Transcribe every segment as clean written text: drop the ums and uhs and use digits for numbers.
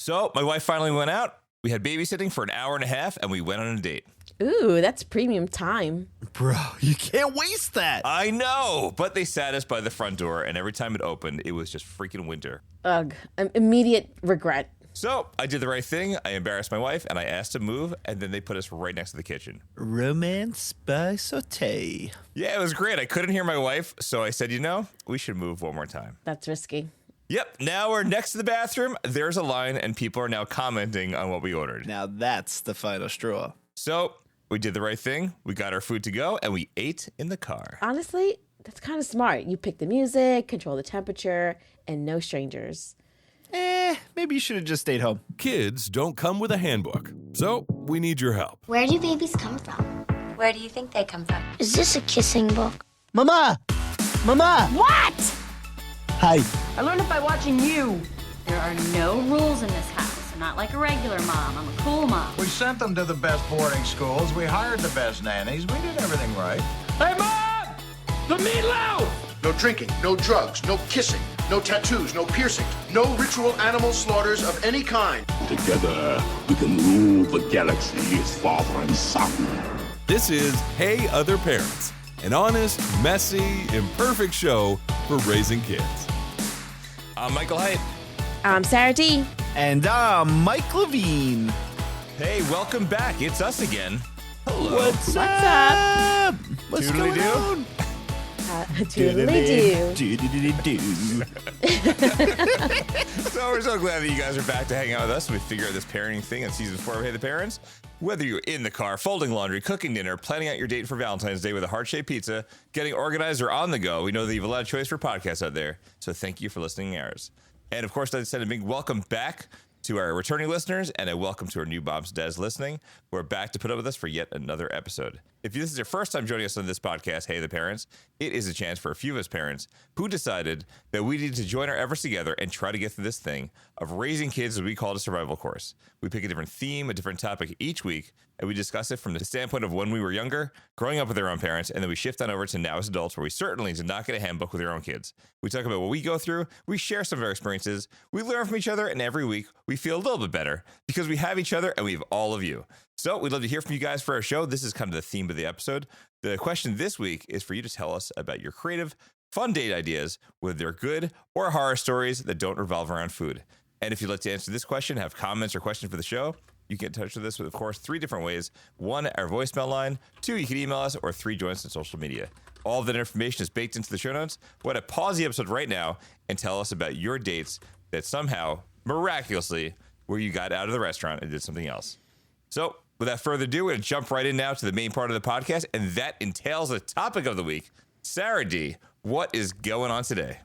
So my wife finally went out. We had babysitting for an hour and a half, and we went on a date. Ooh, that's premium time. Bro, you can't waste that. I know, but they sat us by the front door, and every time it opened, it was just freaking winter. Ugh, immediate regret. So I did the right thing. I embarrassed my wife, and I asked to move, and then they put us right next to the kitchen. Romance by saute. Yeah, it was great. I couldn't hear my wife, so I said, we should move one more time. That's risky. Yep, now we're next to the bathroom. There's a line, and people are now commenting on what we ordered. Now that's the final straw. So we did the right thing. We got our food to go, and we ate in the car. Honestly, that's kind of smart. You pick the music, control the temperature, and no strangers. Maybe you should have just stayed home. Kids don't come with a handbook, so we need your help. Where do babies come from? Where do you think they come from? Is this a kissing book? Mama! Mama! What? Hi. I learned it by watching you. There are no rules in this house. I'm not like a regular mom. I'm a cool mom. We sent them to the best boarding schools. We hired the best nannies. We did everything right. Hey, Mom! The meatloaf! No drinking, no drugs, no kissing, no tattoos, no piercings, no ritual animal slaughters of any kind. Together, we can rule the galaxy as father and son. This is Hey Other Parents, an honest, messy, imperfect show for raising kids. I'm Michael Haidt. I'm Sarah D. And I'm Mike Levine. Hey, welcome back. It's us again. Hello. What's up? What's Toodly-doo? going on? Toodly-doo. Doodly-doo. So we're so glad that you guys are back to hang out with us. We figure out this parenting thing in season 4 of Hey the Parents. Whether you're in the car, folding laundry, cooking dinner, planning out your date for Valentine's Day with a heart-shaped pizza, getting organized, or on the go, we know that you have a lot of choice for podcasts out there. So thank you for listening to ours. And of course, I'd send a big welcome back to our returning listeners and a welcome to our new moms, dads listening. We're back to put up with us for yet another episode. If this is your first time joining us on this podcast, Hey the Parents, it is a chance for a few of us parents who decided that we need to join our efforts together and try to get through this thing of raising kids as we call it a survival course. We pick a different theme, a different topic each week, and we discuss it from the standpoint of when we were younger, growing up with our own parents, and then we shift on over to now as adults where we certainly did not get a handbook with our own kids. We talk about what we go through, we share some of our experiences, we learn from each other, and every week we feel a little bit better because we have each other and we have all of you. So we'd love to hear from you guys for our show. This is kind of the theme of the episode. The question this week is for you to tell us about your creative, fun date ideas, whether they're good or horror stories that don't revolve around food. And if you'd like to answer this question, have comments or questions for the show, you can get in touch with us with, of course, 3 different ways. 1, our voicemail line. 2, you can email us, or 3, join us on social media. All of that information is baked into the show notes. We're going to pause the episode right now and tell us about your dates that somehow, miraculously, where you got out of the restaurant and did something else. So without further ado, we're going to jump right in now to the main part of the podcast, and that entails the topic of the week. Sarah D., what is going on today?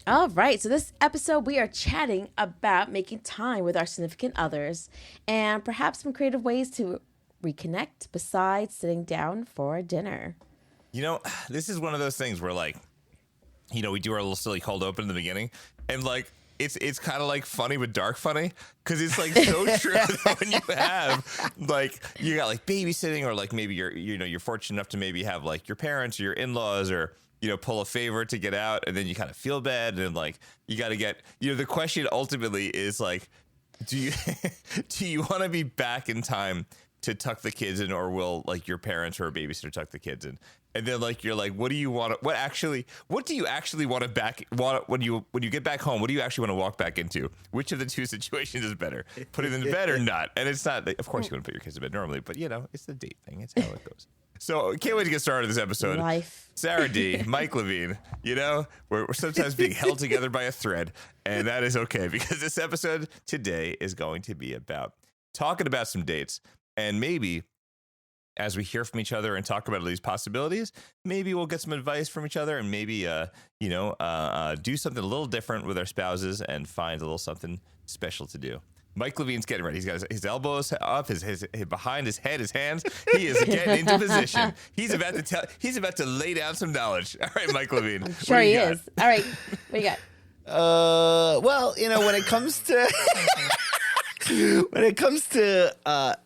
All right, so this episode we are chatting about making time with our significant others and perhaps some creative ways to reconnect besides sitting down for dinner. This is one of those things where, we do our little silly cold open in the beginning, and it's kind of like funny but dark funny, because it's so true that when you have you got babysitting, or maybe you're fortunate enough to maybe have your parents or your in-laws, or pull a favor to get out, and then you kind of feel bad, and you got to get, the question ultimately is do you want to be back in time to tuck the kids in, or will your parents or a babysitter tuck the kids in? And then you're what do you want? What do you actually want to when you get back home? What do you actually want to walk back into? Which of the two situations is better? Putting them to bed or not? And it's not. Of course, you want to put your kids to bed normally, but it's the date thing. It's how it goes. So can't wait to get started this episode. Life. Sarah D., Mike Levine, we're sometimes being held together by a thread, and that is okay, because this episode today is going to be about talking about some dates, and maybe as we hear from each other and talk about these possibilities, maybe we'll get some advice from each other, and maybe do something a little different with our spouses and find a little something special to do. Mike Levine's getting ready. He's got his elbows up, his behind his head, his hands. He is getting into position. He's about to lay down some knowledge. All right, Mike Levine. I'm sure he is. All right, what do you got? Well, when it comes to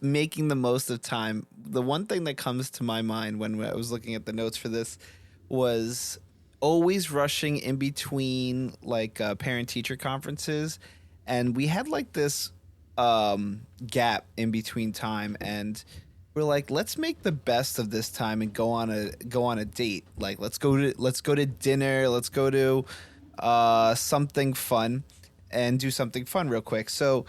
making the most of time, the one thing that comes to my mind when I was looking at the notes for this was always rushing in between parent-teacher conferences and we had like this gap in between time, and we're like, let's make the best of this time and go on a date. Like, let's go to dinner, let's go to something fun and do something fun real quick. So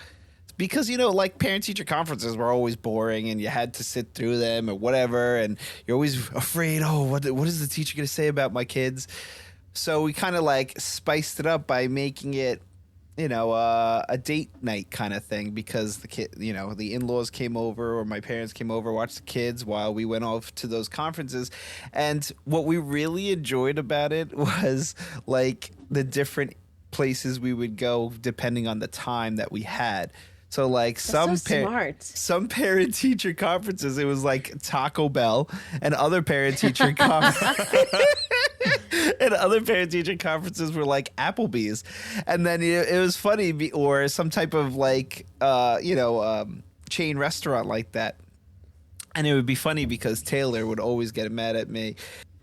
because, like parent-teacher conferences were always boring and you had to sit through them or whatever, and you're always afraid, what is the teacher going to say about my kids? So we kind of like spiced it up by making it, a date night kind of thing, because the in-laws came over or my parents came over, watched the kids while we went off to those conferences. And what we really enjoyed about it was like the different places we would go depending on the time that we had. So like some parent teacher conferences, it was like Taco Bell, and other parent teacher conferences were like Applebee's. And then it was funny, or some type of like chain restaurant like that. And it would be funny because Taylor would always get mad at me.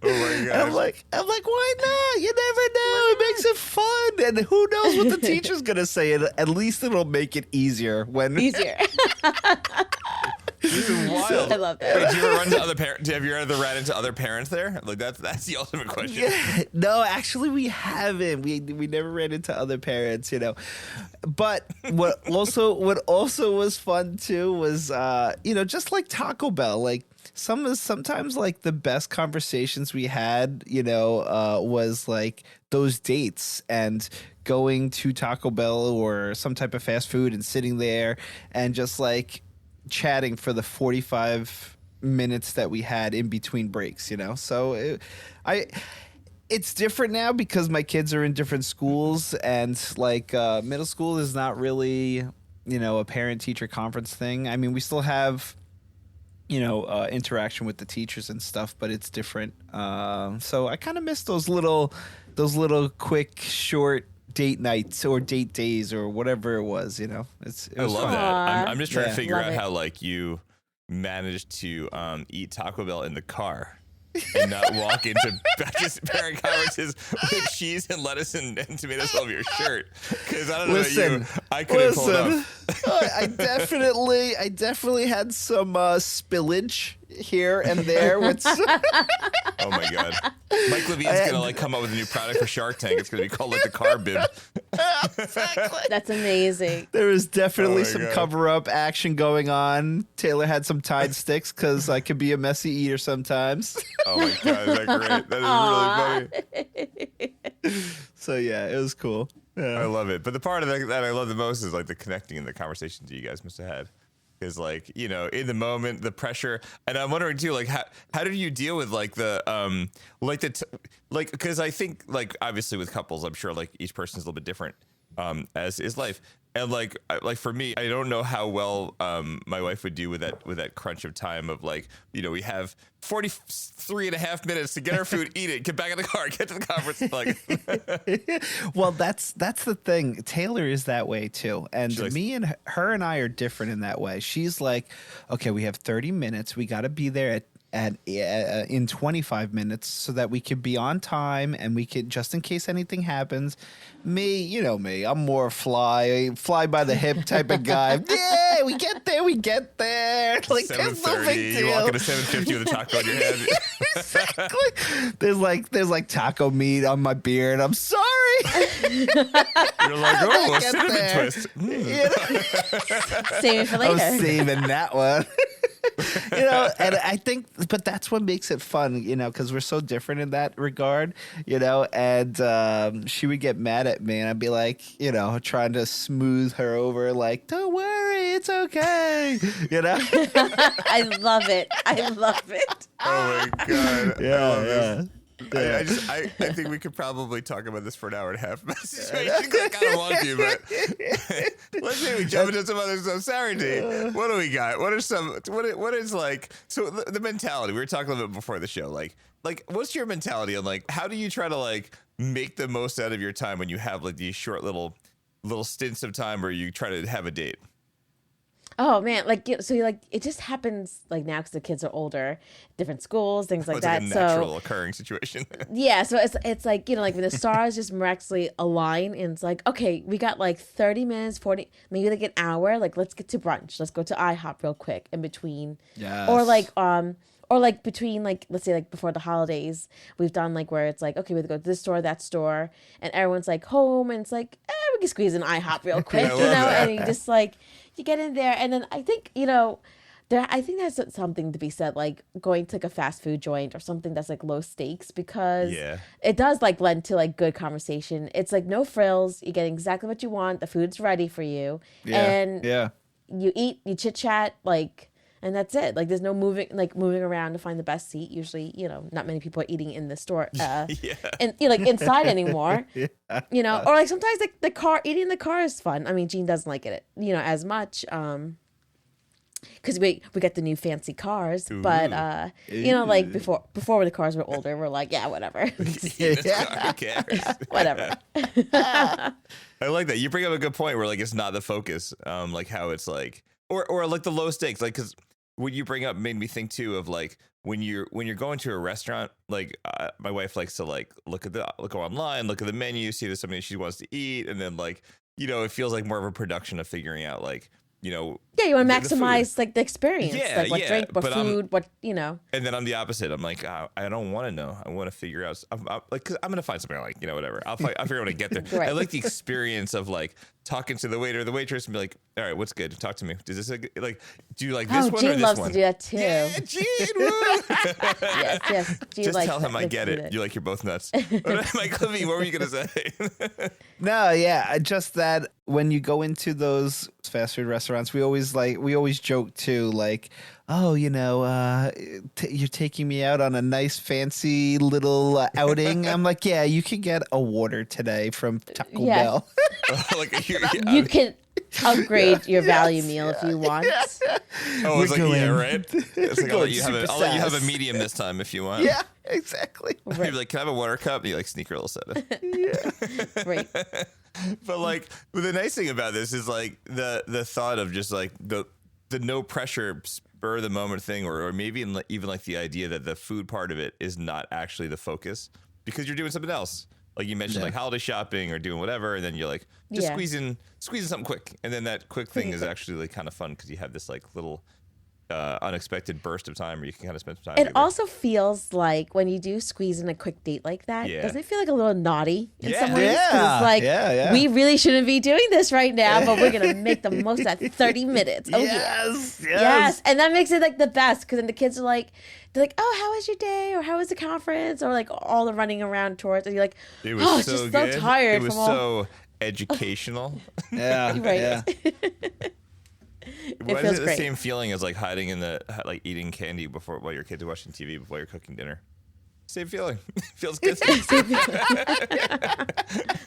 Oh my God. I'm like, why not? You never know. It makes it fun. And who knows what the teacher's going to say. And at least it'll make it easier when. Easier. This is wild. I love that. Wait, do you ever run into other parents? Have you ever ran into other parents there? Like that's the ultimate question. Yeah. No, actually, we haven't. We never ran into other parents, But what also was fun too was just like Taco Bell, like. Sometimes like the best conversations we had, was like those dates and going to Taco Bell or some type of fast food and sitting there and just like chatting for the 45 minutes that we had in between breaks, So it's different now because my kids are in different schools, and like middle school is not really, a parent-teacher conference thing. I mean, we still have interaction with the teachers and stuff, but it's different. So I kind of miss those little quick, short date nights or date days or whatever it was. It was I love fun. that. I'm just trying to figure Love out it. how like you managed to eat Taco Bell in the car and not walk into parent conferences with cheese and lettuce and tomatoes all over your shirt. Because I don't know about you, I couldn't pull it off. I definitely had some spillage here and there. Oh my God. Mike Levine's gonna like come up with a new product for Shark Tank. It's gonna be called like the car bib. Exactly. That's amazing. There was definitely some God. cover-up action going on. Taylor had some Tide sticks because I could be a messy eater sometimes. Oh my God, is that great? That is really funny. So yeah, it was cool. Yeah. I love it. But the part of that I love the most is like the connecting and the conversations you guys must have had. Because like, in the moment, the pressure, and I'm wondering too, like how did you deal with like the because I think like obviously with couples, I'm sure like each person is a little bit different, as is life. And like for me, I don't know how well my wife would do with that crunch of time of like, we have 43 and a half minutes to get our food, eat it, get back in the car, get to the conference. Like, well, that's the thing. Taylor is that way too, and me and her and I are different in that way. She's like, okay, we have 30 minutes. We got to be there in 25 minutes so that we could be on time and we could, just in case anything happens. Me, I'm more fly by the hip type of guy. Yeah, we get there. Like, there's no big deal. You walk into 750 with a taco in your head. Exactly. There's like taco meat on my beard. I'm sorry. You're like, oh, a cinnamon twist. Save it for later. I'm saving that one. And I think, but that's what makes it fun, because we're so different in that regard, and she would get mad at me and I'd be like, trying to smooth her over, like, don't worry, it's okay. I love it. Oh my God. Yeah. I think we could probably talk about this for an hour and a half. I kind of want to, but let's say we jump into some other stuff. Saturday, what do we got? What is like? So the mentality we were talking a little bit before the show. Like what's your mentality on like how do you try to like make the most out of your time when you have like these short little stints of time where you try to have a date? Oh man, like so you like it just happens like now because the kids are older, different schools, things like It's that. like a natural occurring situation. Yeah, so it's like like when the stars just miraculously align and it's like, okay, we got like 30 minutes, 40, maybe like an hour. Like let's get to brunch. Let's go to IHOP real quick in between. Yes. Or like between like let's say like before the holidays, we've done like where it's like, okay, we have to go to this store, that store, and everyone's like home, and it's like, we can squeeze an IHOP real quick, and you just like you get in there, and then I think I think that's something to be said, like going to like a fast food joint or something that's like low stakes, because it does like lend to like good conversation. It's like no frills, you're getting exactly what you want, the food's ready for you, and you eat, you chit chat, like. And that's it. Like, there's no moving around to find the best seat. Usually, not many people are eating in the store, and like inside anymore. Or like sometimes like eating in the car is fun. I mean, Jean doesn't like it, as much, because we got the new fancy cars. Ooh. But like before when the cars were older, we're like, yeah, whatever. Who cares? Whatever. I like that. You bring up a good point where like it's not the focus. Like how it's like, or like the low stakes, like because. What you bring up made me think too of like when you're going to a restaurant, like my wife likes to like look online, look at the menu, see if there's something she wants to eat, and then like it feels like more of a production of figuring out like you want to maximize like the experience, like what drink, what food, what And then I'm the opposite. I'm like I don't want to know. I want to figure out. I'm like, cause I'm gonna find something I like, whatever. I'll figure out when I get there. Right. I like the experience of like talking to the waiter or the waitress and be like, all right, what's good? Talk to me. Does this like do you like this one Jean or this loves one? To do that too. Yeah, Jean. yes. Jean just tell him I get it. You're both nuts. Mike Levy, what were you gonna say? No, yeah, just that when you go into those fast food restaurants, we always joke too, like, oh, you're taking me out on a nice fancy little outing. I'm like, yeah, you can get a water today from Taco Bell. You can upgrade your value meal if you want. Oh, it's like, yeah, right? It's like, I'll let you have a medium this time if you want. Yeah, exactly. Right. You're like, can I have a water cup? And you like sneak a little soda. Yeah. Right. But like, the nice thing about this is like the thought of just like the no pressure spur of the moment thing, or maybe even like the idea that the food part of it is not actually the focus because you're doing something else. Like you mentioned, like holiday shopping or doing whatever, and then you're like just squeezing something quick, and then that quick thing is actually like kind of fun because you have this like little unexpected burst of time where you can kind of spend some time. It also feels like when you do squeeze in a quick date like that, doesn't it feel like a little naughty in some ways? Yeah, it's like, we really shouldn't be doing this right now, but we're going to make the most of that 30 minutes. Oh, yes. And that makes it like the best because then the kids are like, they're like, oh, how was your day? Or how was the conference? Or like all the running around towards, and you're like, it was just good. So tired. It was so educational. Yeah. Right. Yeah. Why is it the same feeling as like hiding in like eating candy while your kids are watching TV before you're cooking dinner? Same feeling. Feels good.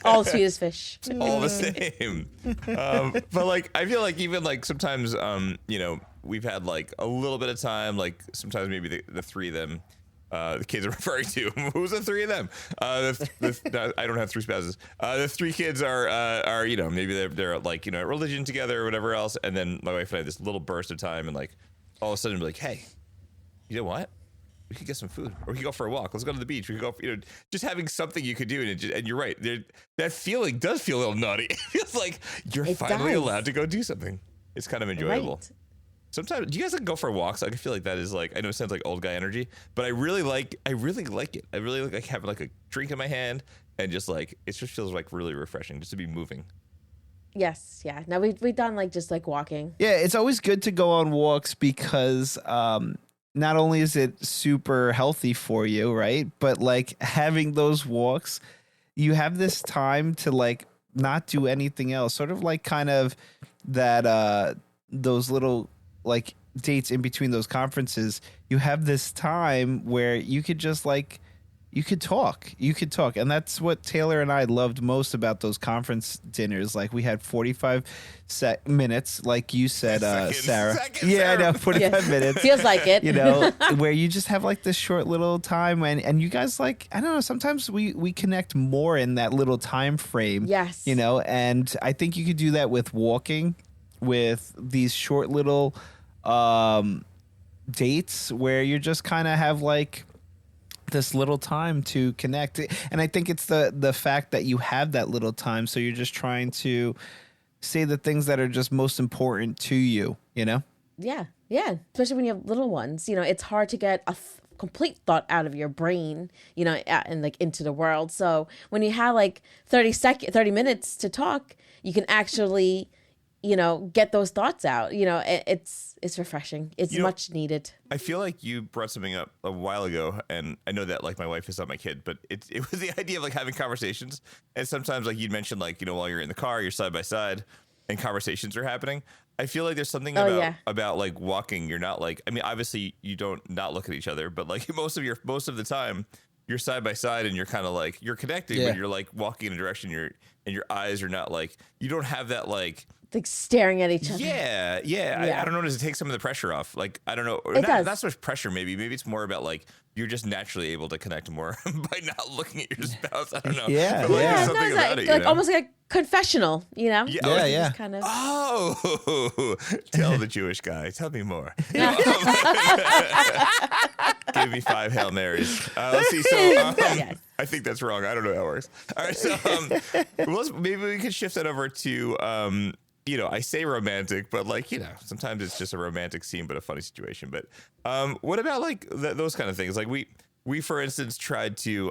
All sweet as fish. All the same. But like, I feel like even like sometimes, we've had like a little bit of time, like sometimes maybe the three of them, the kids are referring to. Who's the three of them? I don't have three spouses. The three kids are maybe they're like at religion together or whatever else, and then my wife and I had this little burst of time, and like all of a sudden be like, hey, you know what? We could get some food, or we could go for a walk. Let's go to the beach. We could go, just having something you could do, and you're right. That feeling does feel a little naughty. It feels like you're finally allowed to go do something. It's kind of enjoyable. Right. Sometimes, do you guys like go for walks? Like, I feel like that is like, I know it sounds like old guy energy, but I really like it. I really like having like a drink in my hand and just like, it just feels like really refreshing just to be moving. Yes. Yeah. Now we've done like just like walking. Yeah. It's always good to go on walks because, not only is it super healthy for you, right? But like having those walks, you have this time to like not do anything else. Sort of like kind of that, those little like dates in between those conferences, you have this time where you could just like, you could talk. And that's what Taylor and I loved most about those conference dinners. Like we had 45 minutes, like you said, Sarah. I know, 45 minutes. Feels like it. Where you just have like this short little time and you guys like, I don't know, sometimes we connect more in that little time frame. Yes. And I think you could do that with walking. with these short little dates where you just kind of have like this little time to connect. And I think it's the fact that you have that little time, so you're just trying to say the things that are just most important to you, you know? Yeah, especially when you have little ones. It's hard to get a complete thought out of your brain, and like into the world. So when you have like 30 minutes to talk, you can actually, get those thoughts out. It's refreshing. It's much needed. I feel like you brought something up a while ago, and I know that like my wife is not my kid, but it was the idea of like having conversations. And sometimes like you'd mentioned like, while you're in the car, you're side by side and conversations are happening. I feel like there's something about like walking. You're not like, I mean, obviously you don't not look at each other, but like most of the time you're side by side and you're kind of like, you're connecting, but you're like walking in a direction, and your eyes are not like, you don't have that like staring at each other. Yeah. I don't know. Does it take some of the pressure off? Like, I don't know. Not so much pressure, maybe. Maybe it's more about like, you're just naturally able to connect more by not looking at your spouse. I don't know. Yeah. But, like, there's something about it, almost like a confessional, Yeah. Kind of. Oh, tell the Jewish guy. Tell me more. Give me 5 Hail Marys. Let's see. So, Yes. I think that's wrong. I don't know how it works. All right. So, maybe we could shift that over to, I say romantic, but like, sometimes it's just a romantic scene, but a funny situation. But what about like those kind of things? Like we for instance tried to,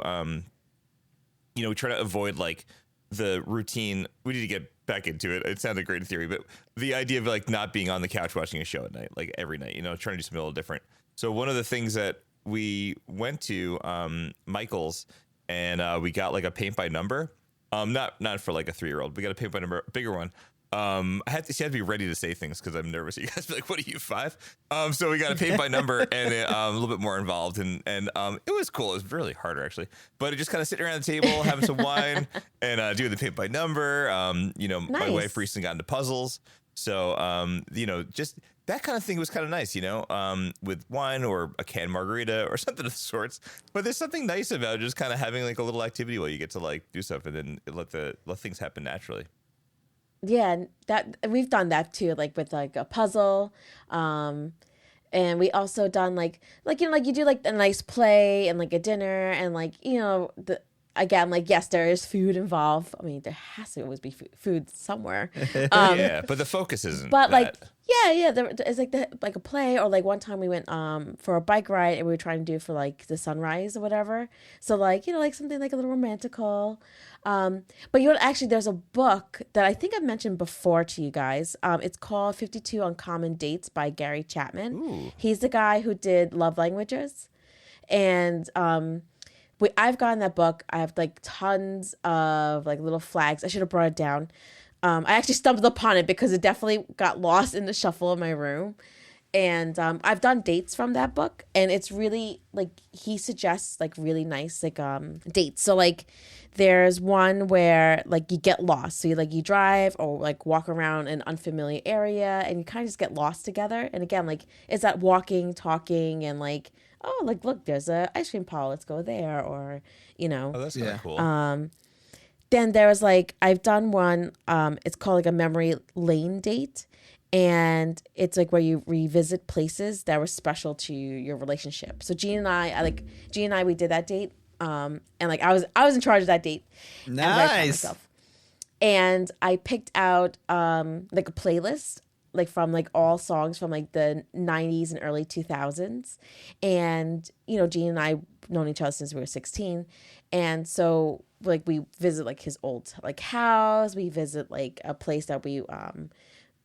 we try to avoid like the routine. We need to get back into it. It sounded great in theory, but the idea of like not being on the couch watching a show at night, like every night, trying to do something a little different. So one of the things that we went to Michael's and we got like a paint by number. Not for like a 3-year-old. We got a paint by number, bigger one. I had to be ready to say things because I'm nervous. You guys be like, "What are you, 5?" So we got a paint by number and a little bit more involved, and it was cool. It was really harder actually, but it just kind of sitting around the table, having some wine, and doing the paint by number. Nice. My wife recently got into puzzles, so just that kind of thing was kind of nice, with wine or a canned margarita or something of the sorts. But there's something nice about just kind of having like a little activity while you get to like do stuff, and then let things happen naturally. Yeah, that we've done that too, like with like a puzzle, and we also done like you do like a nice play and like a dinner and like again like yes, there is food involved. I mean, there has to always be food somewhere. Yeah, but the focus isn't. But that. like it's like a play, or like one time we went for a bike ride and we were trying to do it for like the sunrise or whatever. So like like something like a little romantical. But actually there's a book that I think I've mentioned before to you guys. It's called 52 Uncommon Dates by Gary Chapman. Ooh. He's the guy who did Love Languages. And I've gotten that book. I have like tons of like little flags. I should have brought it down. I actually stumbled upon it because it definitely got lost in the shuffle of my room. And I've done dates from that book, and it's really like he suggests like really nice like dates. So like there's one where like you get lost. So you drive or like walk around an unfamiliar area and you kind of just get lost together. And again, like it's that walking, talking, and like, oh, like look, there's a ice cream parlor, let's go there, or Oh, that's kind of cool. Then there was like I've done one. It's called like a memory lane date, and it's like where you revisit places that were special to your relationship. So Gene and I, we did that date. And like I was in charge of that date. Nice. And I picked out like a playlist like from like all songs from like the 90s and early 2000s. And Gene and I known each other since we were 16, and so like we visit like his old like house, we visit like a place that we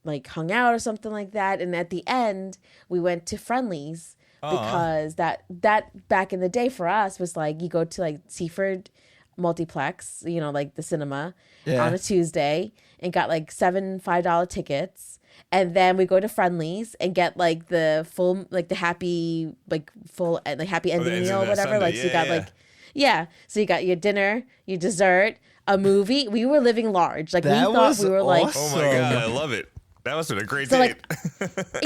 like hung out or something like that, and at the end we went to Friendly's. Because that back in the day for us was like you go to like Seaford Multiplex, like the cinema on a Tuesday, and got like $5 tickets, and then we go to Friendly's and get like the full like the happy like full like happy ending meal or whatever. Sunday. Like so you got so you got your dinner, your dessert, a movie. We were living large. Like That we thought was we were like awesome. Oh my god, I love it. That must have been a great So, date.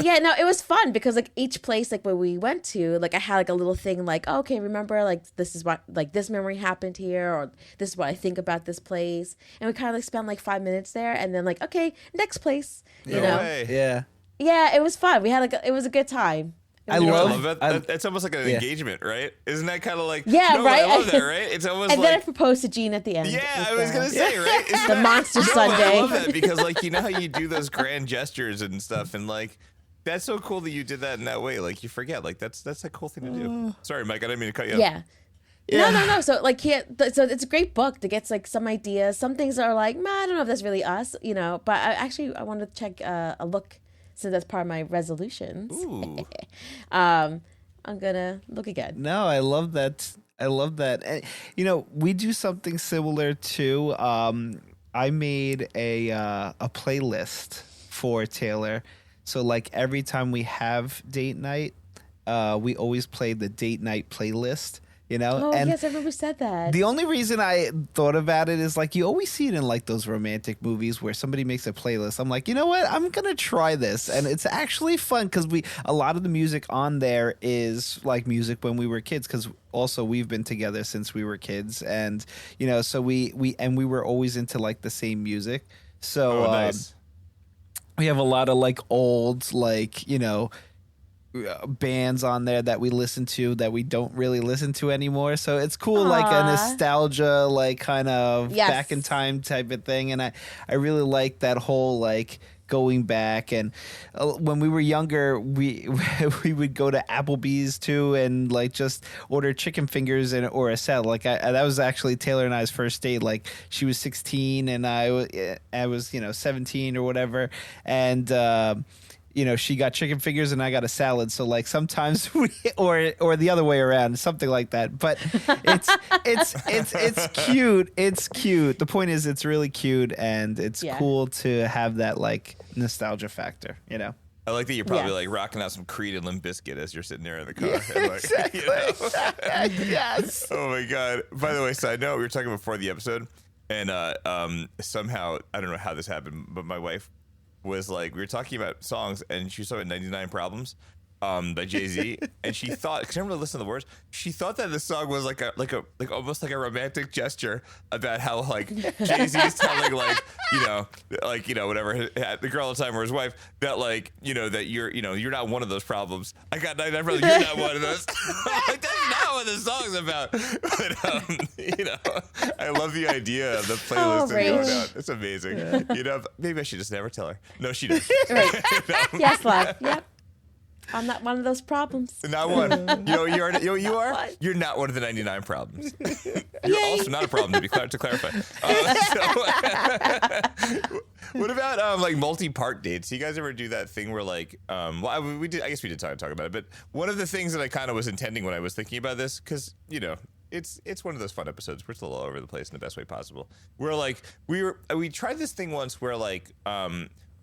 Yeah, no, it was fun because like each place like where we went to, like I had like a little thing like, oh, okay, remember like this is what like this memory happened here, or this is what I think about this place, and we kind of like spent like 5 minutes there, and then like okay, next place, you know? Way. Yeah, it was fun. We had like it was a good time. I love it. It's almost like an engagement, right? Isn't that kind of like right? I love that, right? It's almost and like, then I proposed to Jean at the end. Yeah, I was gonna say, right? The Monster Sunday. I love that because like you know how you do those grand gestures and stuff, and like that's so cool that you did that in that way. Like you forget, like that's a cool thing to do. Sorry, Mike, I didn't mean to cut you off. Yeah. No. So like so it's a great book to get like some ideas. Some things are like, man, I don't know if that's really us, you know. But I want to check a look since that's part of my resolutions. Ooh. I'm gonna look again. No, I love that. And, you know, we do something similar too. I made a playlist for Taylor. So like every time we have date night, we always play the date night playlist. You know? Oh, and yes, I remember said that. the only reason I thought about it is like you always see it in like those romantic movies where somebody makes a playlist. I'm like, you know what? I'm gonna try this, and it's actually fun because a lot of the music on there is like music when we were kids. Because also we've been together since we were kids, and you know, so we were always into like the same music. So nice. We have a lot of like old like you know. Bands on there that we listen to that we don't really listen to anymore, so it's cool. Like a nostalgia like kind of back in time type of thing, and I really like that whole like going back. And when we were younger, we would go to Applebee's too and like just order chicken fingers or a salad. Like that was actually Taylor and I's first date. Like she was 16 and I was 17 or whatever, and you know, she got chicken fingers and I got a salad. So like sometimes or the other way around, something like that. But it's cute. It's cute. The point is, it's really cute, and it's cool to have that like nostalgia factor. You know. I like that you're probably like rocking out some Creed and Limp Bizkit as you're sitting there in the car. And like, exactly. Yes. Oh my God. By the way, side note, we were talking before the episode, and somehow I don't know how this happened, but my wife was like, we were talking about songs, and she saw 99 Problems by Jay-Z, and she thought, because I didn't really listen to the words, she thought that the song was like almost like a romantic gesture about how like Jay-Z is telling like whatever the girl at the time or his wife that like that you're not one of those problems. I got 99 problems. You're not one of those. Like that's not what the song's about. But I love the idea of the playlist going out. It's amazing. Yeah. Maybe I should just never tell her. No, she does. Right. Yes, love. Yep. I'm not one of those problems. Not one. You are. You're not one of the 99 problems. You're also not a problem, to clarify. What about like multi-part dates? Do you guys ever do that thing where like, we did. I guess we did talk about it. But one of the things that I kind of was intending when I was thinking about this, because it's one of those fun episodes. We're still all over the place in the best way possible. Where like we tried this thing once where like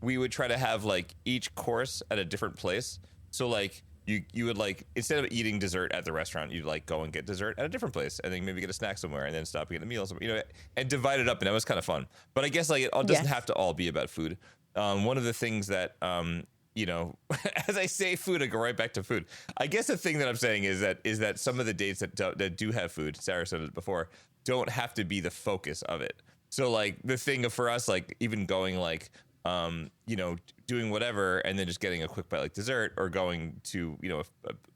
we would try to have like each course at a different place. So like you would like, instead of eating dessert at the restaurant, you'd like go and get dessert at a different place and then maybe get a snack somewhere and then stop and get a meal somewhere, and divide it up, and that was kind of fun. But I guess like it all doesn't have to all be about food. One of the things that as I say food, I go right back to food. I guess the thing that I'm saying is that some of the dates that do have food, Sarah said it before, don't have to be the focus of it. So like the thing for us, like even going like doing whatever and then just getting a quick bite like dessert, or going to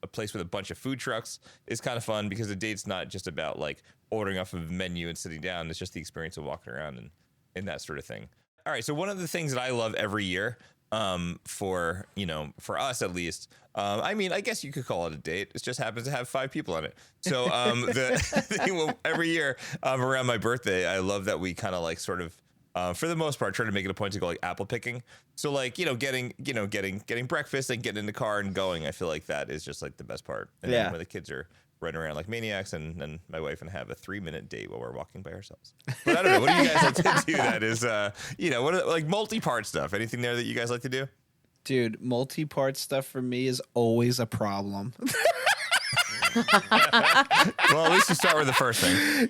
a place with a bunch of food trucks is kind of fun, because the date's not just about like ordering off of a menu and sitting down. It's just the experience of walking around and that sort of thing. All right, so one of the things that I love every year, for us at least, I mean, I guess you could call it a date. It just happens to have 5 people on it. So the thing, every year around my birthday, I love that we kind of like sort of, for the most part, try to make it a point to go like apple picking. So like, getting breakfast and getting in the car and going. I feel like that is just like the best part. And then when the kids are running around like maniacs, and then my wife and I have a 3-minute date while we're walking by ourselves. But I don't know. What do you guys like to do that is, what are, like multi-part stuff? Anything there that you guys like to do? Dude, multi-part stuff for me is always a problem. Well, at least you start with the first thing.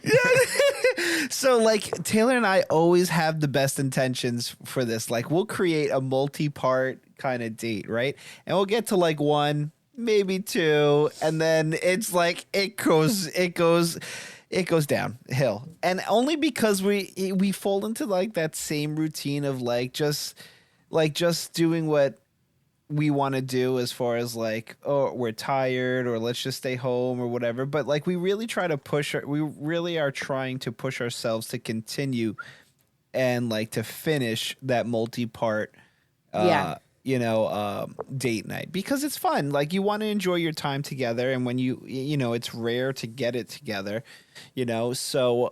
So, like, Taylor and I always have the best intentions for this. Like, we'll create a multi-part kind of date, right? And we'll get to like one, maybe two, and then it's like it goes downhill. And only because we fall into like that same routine of just doing what we want to do as far as like, oh, we're tired or let's just stay home or whatever. But like we really are trying to push ourselves to continue and like to finish that multi-part date night, because it's fun. Like you want to enjoy your time together, and when it's rare to get it together, so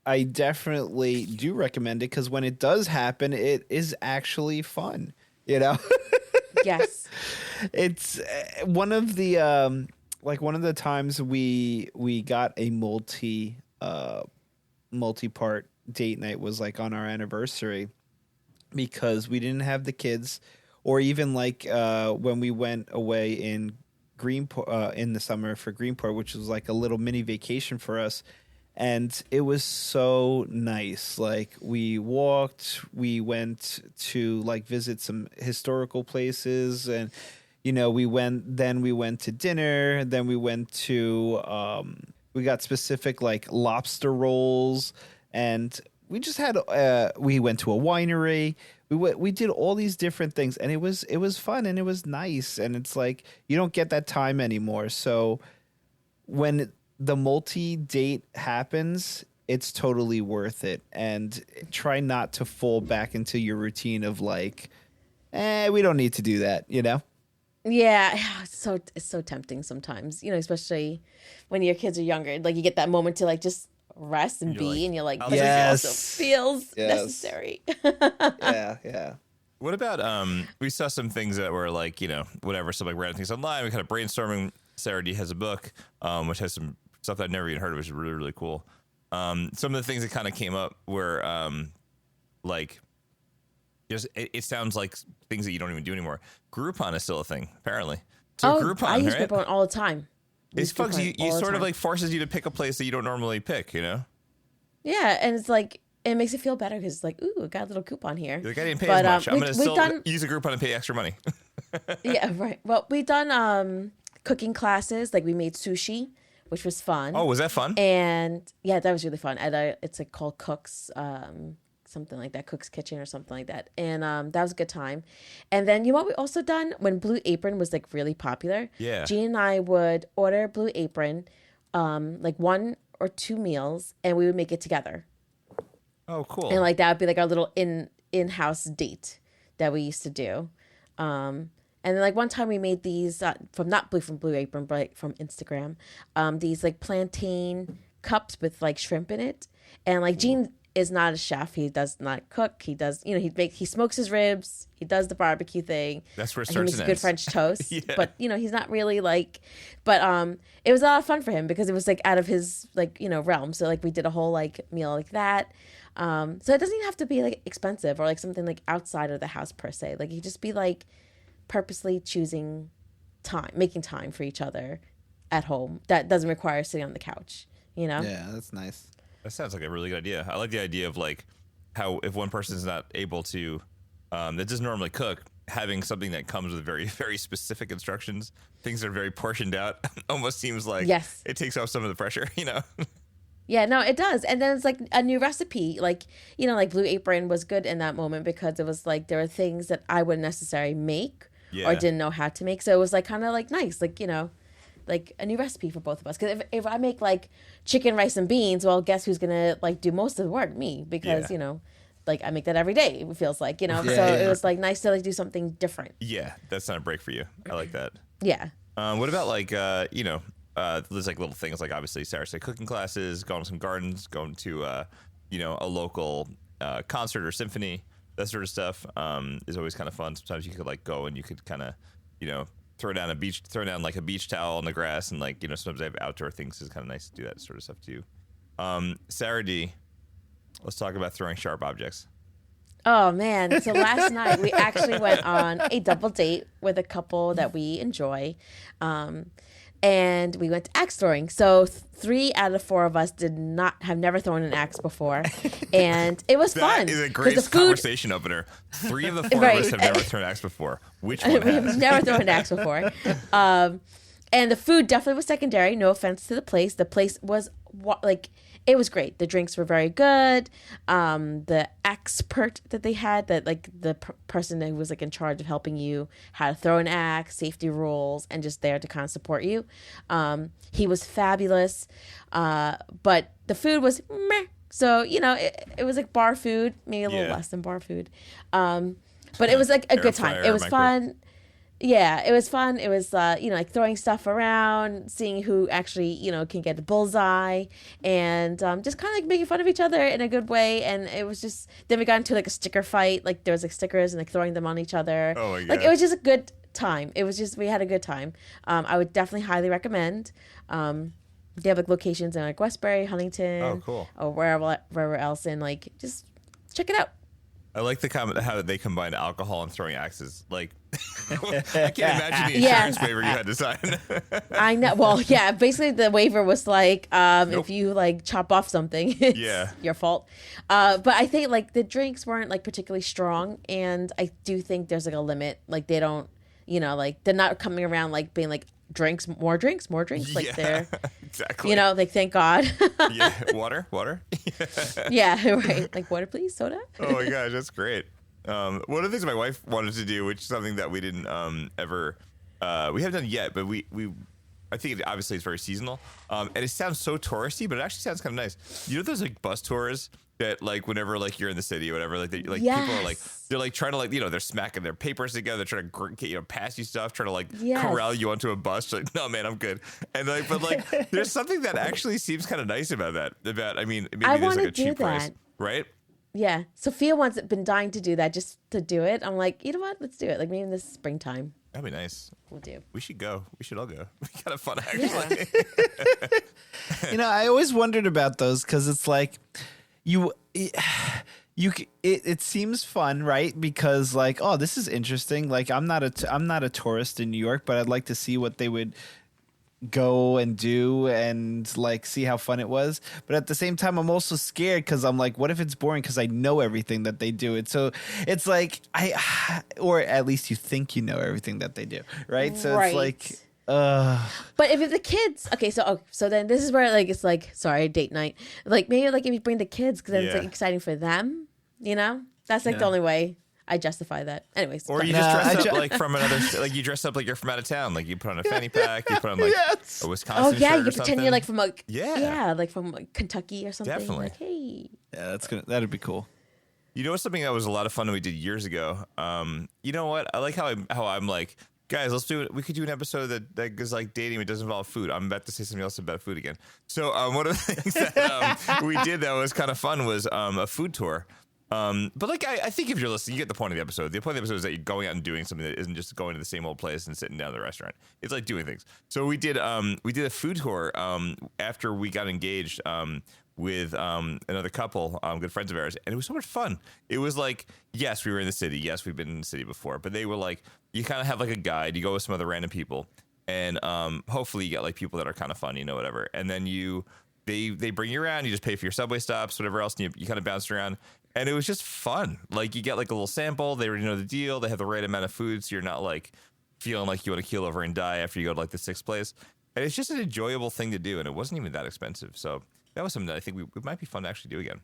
I definitely do recommend it, because when it does happen, it is actually fun. Yes. It's one of the times we got a multi-part date night was like on our anniversary, because we didn't have the kids, or even like when we went away in Greenport in the summer for Greenport, which was like a little mini vacation for us. And it was so nice. Like we went to like visit some historical places, and we went to dinner, then we went to we got specific like lobster rolls, and we just had we went to a winery. We did all these different things, and it was fun, and it was nice, and it's like you don't get that time anymore. So when the multi-date happens, it's totally worth it. And try not to fall back into your routine of like, we don't need to do that, Yeah, it's so tempting sometimes, you especially when your kids are younger. Like you get that moment to like just rest and be, like, and you're like, this also feels necessary. Yeah. What about we saw some things that were like, whatever, some like random things online. We kind of brainstorming. Sarah D has a book, which has some stuff that I'd never even heard of, which is really, really cool. Some of the things that kind of came up were like, just it sounds like things that you don't even do anymore. Groupon is still a thing, apparently. So Groupon, I use right? Groupon all the time. It's fun because you sort of like forces you to pick a place that you don't normally pick, Yeah, and it's like, it makes it feel better because it's like, ooh, I got a little coupon here. You're like, I didn't pay as much. I'm going to still use a Groupon and pay extra money. Yeah, right. Well, we've done cooking classes. Like we made sushi, which was fun. Oh, was that fun? And yeah, that was really fun. It's like called Cook's, something like that, Cook's Kitchen or something like that. And that was a good time. And then what we also done when Blue Apron was like really popular. Yeah. Jean and I would order Blue Apron, like 1 or 2 meals, and we would make it together. Oh, cool. And like that would be like our little in-house date that we used to do. And then like one time we made these from Blue Apron, but like from Instagram, these like plantain cups with like shrimp in it. And like Gene is not a chef. He does not cook. He does, he smokes his ribs. He does the barbecue thing. That's where it he starts makes and good ends. French toast. Yeah. But he's not really like, but it was a lot of fun for him because it was like out of his like, realm. So like we did a whole like meal like that. So it doesn't even have to be like expensive or like something like outside of the house per se. Like you just be like purposely choosing time, making time for each other at home that doesn't require sitting on the couch, Yeah, that's nice. That sounds like a really good idea. I like the idea of like how if one person is not able to, that doesn't normally cook, having something that comes with very, very specific instructions, things that are very portioned out, almost seems like it takes off some of the pressure, Yeah, no, it does. And then it's like a new recipe. Like, like Blue Apron was good in that moment because it was like there were things that I wouldn't necessarily make or didn't know how to make. So it was like kind of like nice, like, like a new recipe for both of us. Because if I make like chicken, rice, and beans, well, guess who's going to like do most of the work? Me. Because, like I make that every day, it feels like, So it was like nice to like do something different. Yeah, that's not a break for you. I like that. Yeah. What about like, there's like little things like obviously Sarah said cooking classes, going to some gardens, going to, a local concert or symphony, that sort of stuff is always kind of fun. Sometimes you could like go and you could kind of, throw down like a beach towel on the grass, and like, sometimes they have outdoor things. It's kind of nice to do that sort of stuff too. Sarah D, let's talk about throwing sharp objects. Oh man. So last night we actually went on a double date with a couple that we enjoy. and we went to axe throwing. So 3 out of 4 of us have never thrown an axe before, and it was fun. That is a great conversation opener. 3 of the 4 of us have never thrown an axe before. Which one has? We've never thrown an axe before. And the food definitely was secondary. No offense to the place. The place was it was great. The drinks were very good. The expert that they had, that like the person who was like in charge of helping you how to throw an axe, safety rules, and just there to kind of support you. He was fabulous. But the food was meh. So, it was like bar food, maybe a little less than bar food. But it was like a good time. It was fun. Yeah, it was fun. It was, like throwing stuff around, seeing who actually, can get the bullseye, and just kind of like making fun of each other in a good way. And it was just, then we got into like a sticker fight. Like there was like stickers and like throwing them on each other. Oh my God. Like it was just a good time. It was just, we had a good time. I would definitely highly recommend. They have like locations in like Westbury, Huntington. Oh, cool. Or wherever else, and like just check it out. I like the comment how they combined alcohol and throwing axes. Like, I can't imagine the insurance waiver you had to sign. I know. Well, yeah. Basically, the waiver was like, if you like chop off something, it's your fault. But I think like the drinks weren't like particularly strong, and I do think there's like a limit. Like they don't, like they're not coming around like being like more drinks. Like they're exactly. Like thank God. Yeah, water. Yeah, right. Like water, please, soda. Oh my gosh, that's great. One of the things my wife wanted to do, which is something that we didn't ever, we haven't done yet, but we I think obviously it's very seasonal, and it sounds so touristy, but it actually sounds kind of nice. Those like bus tours that like whenever like you're in the city or whatever, like people are like they're like trying to like they're smacking their papers together, they're trying to pass you stuff, trying to like corral you onto a bus. You're like, no man, I'm good. And like, but like there's something that actually seems kind of nice about that. I mean, maybe there's like a cheap price, right? Yeah, Sophia wants been dying to do that, just to do it. I'm like, you know what? Let's do it. Like maybe in this springtime. That'd be nice. We'll do. We should go. We should all go. We kind of fun actually. Yeah. I always wondered about those because it's like it seems fun, right? Because like, oh, this is interesting. Like I'm not a tourist in New York, but I'd like to see what they would go and do and like see how fun it was. But at the same time, I'm also scared because I'm like, what if it's boring? Because I know everything that they do. And so it's like or at least you think you know everything that they do, right? So it's like. But if the kids, okay, so then this is where like it's like, sorry, date night. Like maybe like if you bring the kids, because then it's like exciting for them. That's like the only way I justify that. Anyways, or you just dress up like from another, like you dress up like you're from out of town. Like you put on a fanny pack, you put on like a Wisconsin shirt you or pretend you're like from like like from like Kentucky or something. Definitely. Like, hey. Yeah, that'd be cool. Something that was a lot of fun that we did years ago. You know what? I like how I'm like, guys, let's do it. We could do an episode that goes like dating, but doesn't involve food. I'm about to say something else about food again. So one of the things that we did that was kind of fun was a food tour. But like I think if you're listening, you get the point of the episode. The point of the episode is that you're going out and doing something that isn't just going to the same old place and sitting down at the restaurant. It's like doing things. So we did a food tour after we got engaged with another couple, good friends of ours, and it was so much fun. It was like, yes, we were in the city. Yes, we've been in the city before, but they were like, you kind of have like a guide. You go with some other random people, and hopefully you get like people that are kind of fun, whatever. And then they bring you around. You just pay for your subway stops, whatever else, and you kind of bounce around. And it was just fun. Like you get like a little sample. They already know the deal. They have the right amount of food, so you're not like feeling like you want to keel over and die after you go to like the 6th place. And it's just an enjoyable thing to do, and it wasn't even that expensive. So that was something that I think it might be fun to actually do again.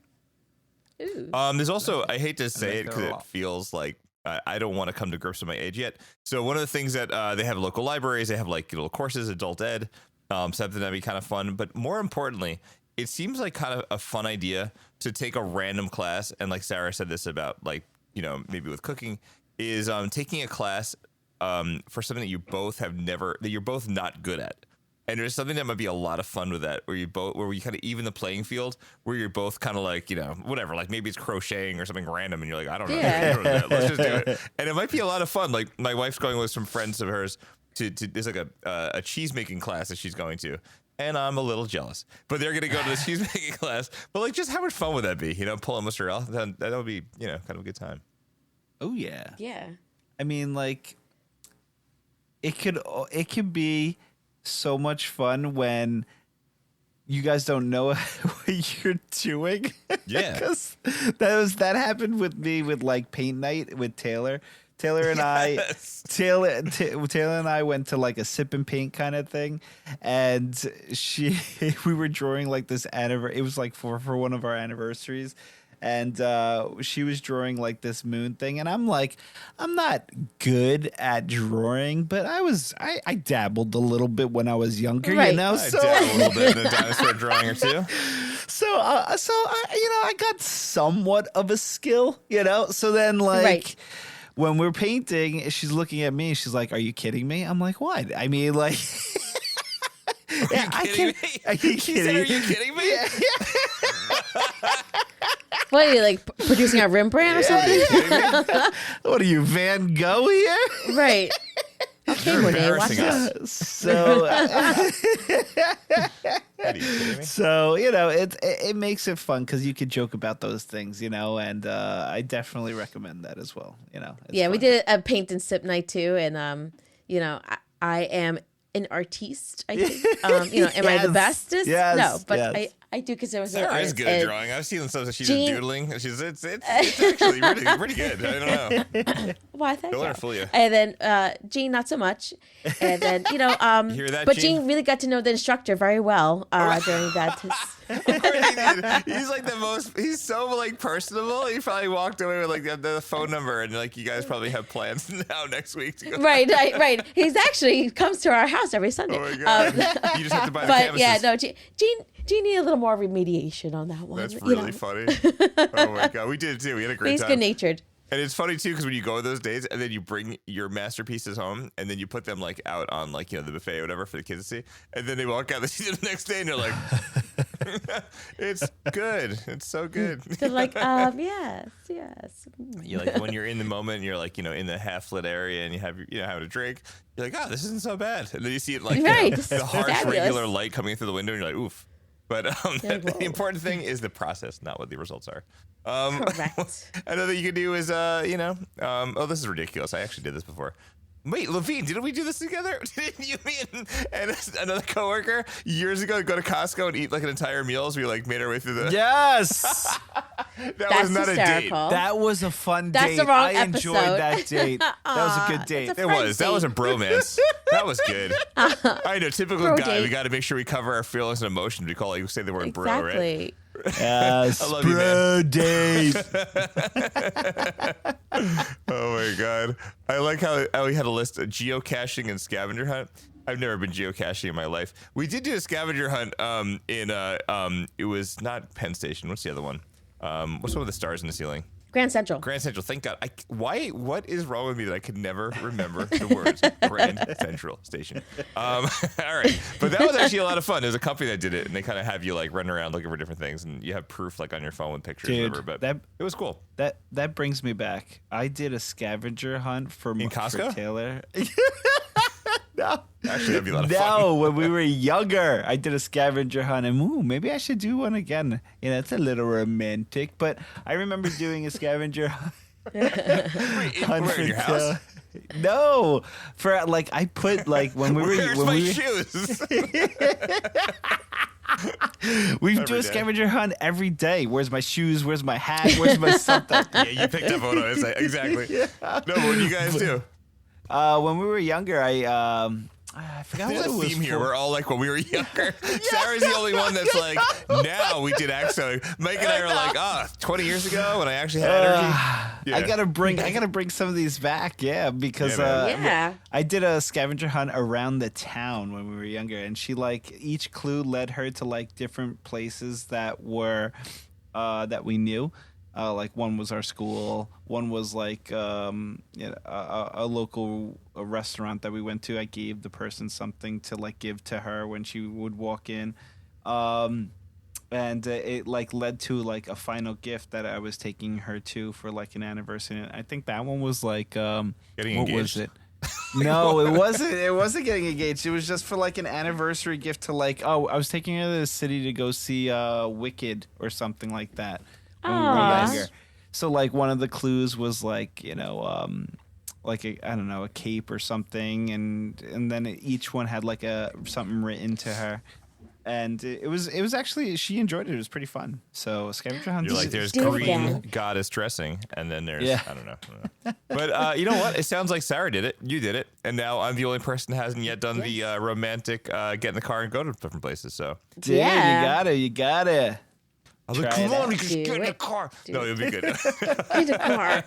Ooh. There's also, I hate to say it because it feels like I don't want to come to grips with my age yet. So one of the things that they have local libraries, they have like little courses, adult ed, something that'd be kind of fun. But more importantly, it seems like kind of a fun idea to take a random class. And like Sarah said this about like, maybe with cooking is taking a class for something that you're both not good at. And there's something that might be a lot of fun with that, where you kind of even the playing field, where you're both kind of like, whatever, like maybe it's crocheting or something random, and you're like, I don't know, let's just do it. And it might be a lot of fun. Like my wife's going with some friends of hers to there's like a cheese making class that she's going to, and I'm a little jealous. But they're gonna go to this cheese making class. But like, just how much fun would that be? Pulling mozzarella, that would be kind of a good time. Oh yeah. Yeah. I mean, like, it could be so much fun when you guys don't know what you're doing. Yeah. Because that happened with me with like paint night with Taylor. Taylor and I went to like a sip and paint kind of thing, and we were drawing like this it was like for one of our anniversaries, and she was drawing like this moon thing, and I'm like, I'm not good at drawing, but I dabbled a little bit when I was younger, Right. you know. I dabbled a little bit in a dinosaur drawing or two. So I got somewhat of a skill, you know. So then like. Right. When we're painting, she's looking at me. She's like, "Are you kidding me?" I'm like, "What?" I mean, like, Are you kidding me? Yeah. What are you like producing a Rembrandt or something? What are you, Van Gogh here? Right. Okay, You're Renee, watch embarrassing this. So, Are you kidding me? so it makes it fun because you could joke about those things, you know, and I definitely recommend that as well. You know, it's Yeah, we fun. did a paint and sip night too, and I am an artiste. I think. Am I the Yes, bestest? yes, No, but yes. I do consider myself. Sarah an is artist. good at And drawing. I've seen stuff that she's Jean- just doodling. It's actually pretty good. I don't know. Why, thank Don't let you. her fool you. And then Jean, not so much. And then Hear that, but Jean? Jean really got to know the instructor very well during that. Of course he did. He's like the most. He's so like personable. He probably walked away with like the phone number, and like you guys probably have plans now next week to go. Right. He comes to our house every Sunday. Oh my god! You just have to buy the But canvases. yeah, no, Jean needed a little more remediation on that one. That's you really know. funny. Oh my god, we did it too. We had a great He's time. good natured. And it's funny too because when you go those days and then you bring your masterpieces home and then you put them like out on like the buffet or whatever for the kids to see, and then they walk out, they see them the next day and they're like, "It's good. It's so good." They're like, yes. You like when you're in the moment, and you're like in the half lit area and you have having a drink. You're like, "Oh, this isn't so bad." And then you see it like Right, the harsh fabulous. regular light coming through the window, and you're like, "Oof." But You're like, the whoa. important thing is the process, not what the results are. Correct. Another thing you could do is, oh, this is ridiculous. I actually did this before. Wait, Levine, didn't we do this together? Didn't you, me, and another coworker years ago go to Costco and eat like an entire meal? So we like made our way through the. Yes, That was not hysterical. a date. that was a fun That's date. the wrong I enjoyed episode. that date. That was a good date. it's a It was. That was a friend bromance. That was good. I know, typical Bro guy. date. We got to make sure we cover our feelings and emotions. We call say the word bro, right? Exactly. Yes, I love you, bro man. date. Oh my god! I like how we had a list of geocaching and scavenger hunt. I've never been geocaching in my life. We did do a scavenger hunt. It was not Penn Station. What's the other one? What's one with the stars in the ceiling? Grand Central. Grand Central. Thank God. What is wrong with me that I could never remember the words Grand Central Station? All right, but that was actually a lot of fun. There's a company that did it, and they kind of have you like run around looking for different things, and you have proof like on your phone with pictures, Dude, or whatever. But it was cool. That brings me back. I did a scavenger hunt for Costco? for Taylor. No. Actually, that'd be a lot of fun. No, when we were younger, I did a scavenger hunt, and maybe I should do one again. It's a little romantic, but I remember doing a scavenger hunt. Where, in your house? No, for like I put like when we were Where's when my we shoes? we do Every a day. scavenger hunt every day. Where's my shoes? Where's my hat? Where's my something? Yeah, you picked up on it. Exactly. No, but what do you guys do? When we were younger, I forgot There's what it a was theme here. for. We're all like when we were younger. Sarah's the only one that's like, now we did X. So Mike and I are like, 20 years ago when I actually had energy. Yeah. I gotta bring some of these back, because Yeah. I did a scavenger hunt around the town when we were younger, and she like each clue led her to like different places that were that we knew. Like one was our school, one was like a local restaurant that we went to. I gave the person something to like give to her when she would walk in, and it like led to like a final gift that I was taking her to for like an anniversary. And I think that one was like Getting what engaged. was it? No, it wasn't. It wasn't getting engaged. It was just for like an anniversary gift to like. Oh, I was taking her to the city to go see Wicked or something like that. When we were Aw. younger. So like one of the clues was like like I don't know, a cape or something, and then each one had like something written to her. And it was actually, she enjoyed it. It was pretty fun. So scavenger hunt. You're like, there's green goddess dressing, and then there's I don't know. But you know what? It sounds like Sarah did it. You did it, and now I'm the only person that hasn't yet done the romantic get in the car and go to different places. So you gotta. I was like, come on, we can just get in the car. No, it'll be good. Get in the car.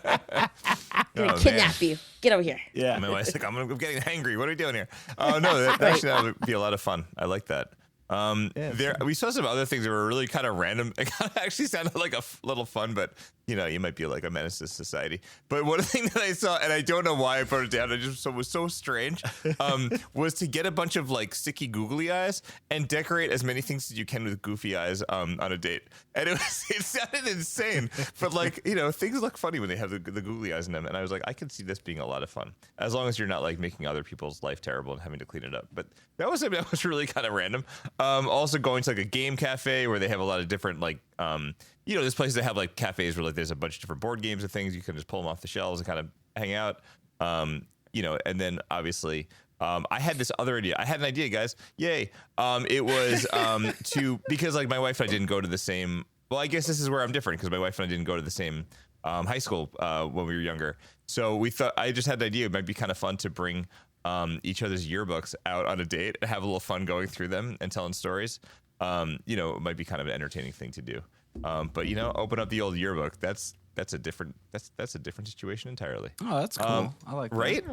I'm gonna kidnap you. Get over here. Yeah. My wife's like, I'm getting hangry. What are we doing here? Oh no, that would be a lot of fun. I like that. We saw some other things that were really kind of random. It kind of actually sounded like a little fun, but you might be like a menace to society. But one thing that I saw, and I don't know why I put it down, it just was so strange, was to get a bunch of like sticky googly eyes and decorate as many things as you can with goofy eyes on a date. And it sounded insane, but like things look funny when they have the googly eyes in them. And I was like, I can see this being a lot of fun, as long as you're not like making other people's life terrible and having to clean it up. But that was really kind of random. Also going to like a game cafe where they have a lot of different like there's places that have like cafes where like there's a bunch of different board games and things. You can just pull them off the shelves and kind of hang out. And then obviously I had this other idea. I had an idea, guys. Yay. It was because like my wife and I didn't go to the same, well, I guess this is where I'm different because my wife and I didn't go to the same high school when we were younger. So we thought, I just had the idea it might be kind of fun to bring each other's yearbooks out on a date and have a little fun going through them and telling stories. It might be kind of an entertaining thing to do. But open up the old yearbook. That's a different situation entirely. Oh, that's cool. I like that. Right?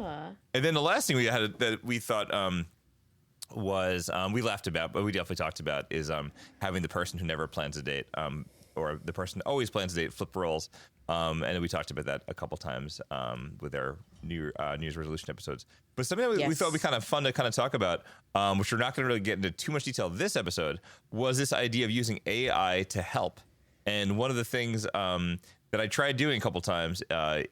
And then the last thing we had that we thought was we laughed about, but we definitely talked about is having the person who never plans a date or the person who always plans a date flip roles. And we talked about that a couple times with our New Year's resolution episodes. But something that we thought would be kind of fun to kind of talk about, which we're not going to really get into too much detail this episode, was this idea of using AI to help. And one of the things that I tried doing a couple times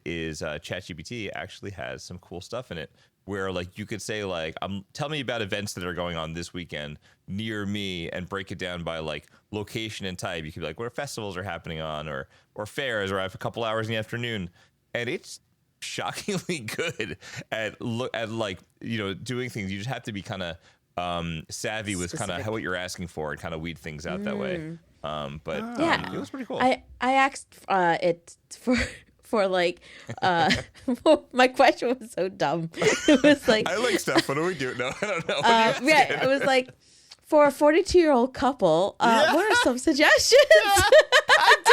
is ChatGPT actually has some cool stuff in it where like you could say like, tell me about events that are going on this weekend near me and break it down by like location and type. You could be like, where festivals are happening on or fairs, or I have a couple hours in the afternoon. And it's shockingly good at like, doing things. You just have to be kind of savvy with kind of what you're asking for and kind of weed things out that way. It was pretty cool. I asked it for like my question was so dumb. It was like, I like stuff. What do we do? No, I don't know. It was like, for a 42-year-old couple, what are some suggestions? I've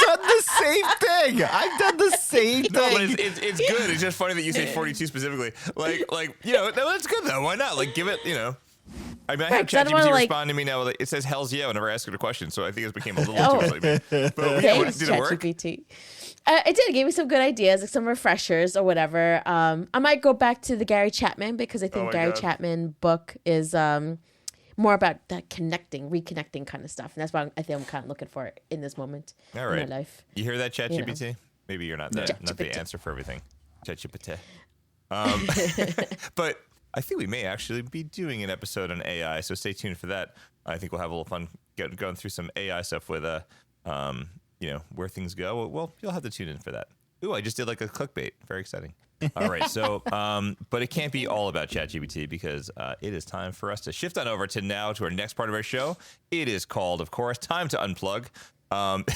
done the same thing. No, but it's good. It's just funny that you say 42 specifically. Like no, that's good though. Why not? Like give it, I mean, I have ChatGPT respond to me now. It says "Hell's yeah" whenever I ask it a question, so I think it became a little too much. But thanks, did it work? ChatGPT. It did. It gave me some good ideas, like some refreshers or whatever. I might go back to the Gary Chapman because I think Gary Chapman book is more about that reconnecting kind of stuff, and that's what I think I'm kind of looking for in this moment in my life. You hear that, ChatGPT? Maybe you're not the answer for everything, ChatGPT. But I think we may actually be doing an episode on AI, so stay tuned for that. I think we'll have a little fun going through some AI stuff with where things go. Well, you'll have to tune in for that. Ooh, I just did like a clickbait. Very exciting. All right, so but it can't be all about ChatGPT because it is time for us to shift on over to our next part of our show. It is called, of course, Time to Unplug.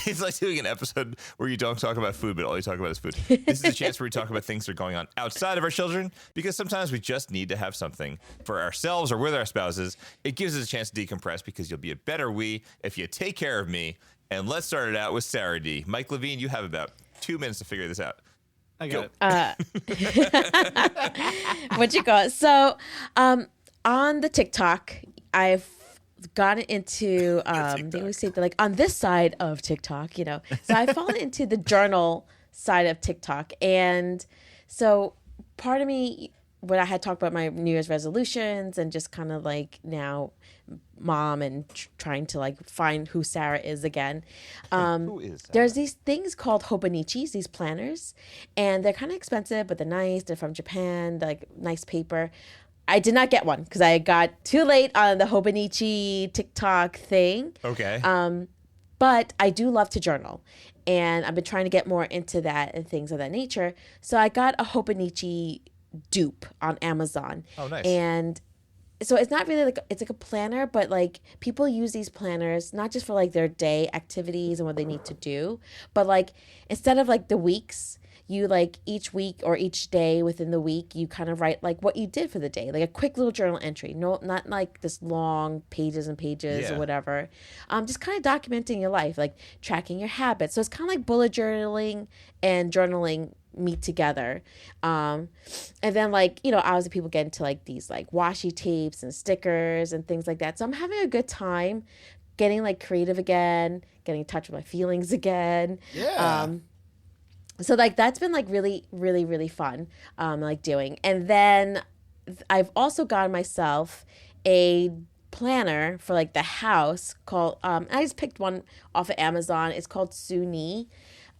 It's like doing an episode where you don't talk about food, but all you talk about is food. This is a chance where we talk about things that are going on outside of our children, because sometimes we just need to have something for ourselves or with our spouses. It gives us a chance to decompress because you'll be a better we if you take care of me. And let's start it out with Sarah D. Mike Levine, you have about 2 minutes to figure this out. I got it. What you got? So on the TikTok, I've gotten into they always say that like on this side of TikTok, so I've fallen into the journal side of TikTok. And so part of me, when I had talked about my New Year's resolutions and just kind of like now mom and trying to like find who Sarah is again. Who is Sarah? There's these things called hobonichis, these planners, and they're kind of expensive, but they're nice. They're from Japan, like nice paper. I did not get one because I got too late on the Hobonichi TikTok thing. Okay. But I do love to journal, and I've been trying to get more into that and things of that nature. So I got a Hobonichi dupe on Amazon. Oh, nice. And so it's not really it's like a planner, but like people use these planners not just for like their day activities and what they need to do, but like instead of like the weeks, you like each week or each day within the week, you kind of write like what you did for the day, like a quick little journal entry. No, not like this long pages and pages or whatever. Just kind of documenting your life, like tracking your habits. So it's kind of like bullet journaling and journaling meet together. And then like, obviously people get into like these like washi tapes and stickers and things like that. So I'm having a good time getting like creative again, getting in touch with my feelings again. Yeah. So like that's been like really, really, really fun, like doing. And then I've also gotten myself a planner for like the house called, I just picked one off of Amazon. It's called Suni.